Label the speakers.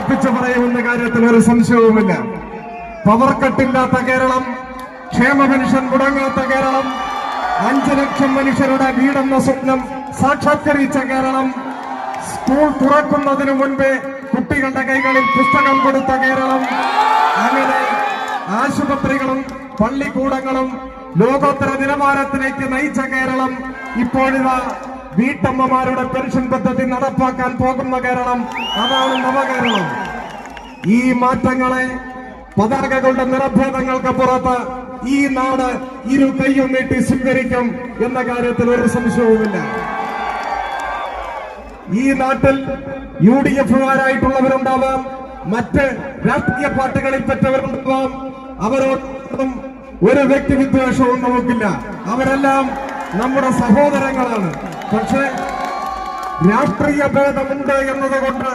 Speaker 1: ഉറപ്പിച്ചു പറയുമെന്ന കാര്യത്തിൽ ഒരു സംശയവുമില്ല. പവർ കട്ടില്ലാത്ത കേരളം, ക്ഷേമ പെൻഷൻ മുടങ്ങാത്ത കേരളം, 5 ലക്ഷം മനുഷ്യരുടെ വീടെന്ന സ്വപ്നം സാക്ഷാത്കരിച്ച കേരളം, സ്കൂൾ തുറക്കുന്നതിനു മുൻപേ കുട്ടികളുടെ കൈകളിൽ പുസ്തകം കൊടുത്ത കേരളം, അങ്ങനെ ആശുപത്രികളും പള്ളിക്കൂടങ്ങളും ലോകോത്തര നിലവാരത്തിലേക്ക് നയിച്ച കേരളം, ഇപ്പോഴിതാ വീട്ടമ്മമാരുടെ പെൻഷൻ പദ്ധതി നടപ്പാക്കാൻ പോകുന്ന കേരളം, അതാണ് നവകേരളം. ഈ മാറ്റങ്ങളെ പതാകകളുടെ നിറഭേദങ്ങൾക്ക് പുറത്ത് ഈ നാട് ഇരു കൈയും നീട്ടി സ്വീകരിക്കും എന്ന കാര്യത്തിൽ ഒരു സംശയവുമില്ല. ഈ നാട്ടിൽ UDF-കാരായിട്ടുള്ളവരുണ്ടാവാം, മറ്റ് രാഷ്ട്രീയ പാർട്ടികളിൽ പെറ്റവരുണ്ടാവാം, അവരോടൊന്നും ഒരു വ്യക്തിവിദ്വേഷവും നമുക്കില്ല. അവരെല്ലാം നമ്മുടെ സഹോദരങ്ങളാണ്. പക്ഷേ രാഷ്ട്രീയ ഭേദമുണ്ട് എന്നതുകൊണ്ട്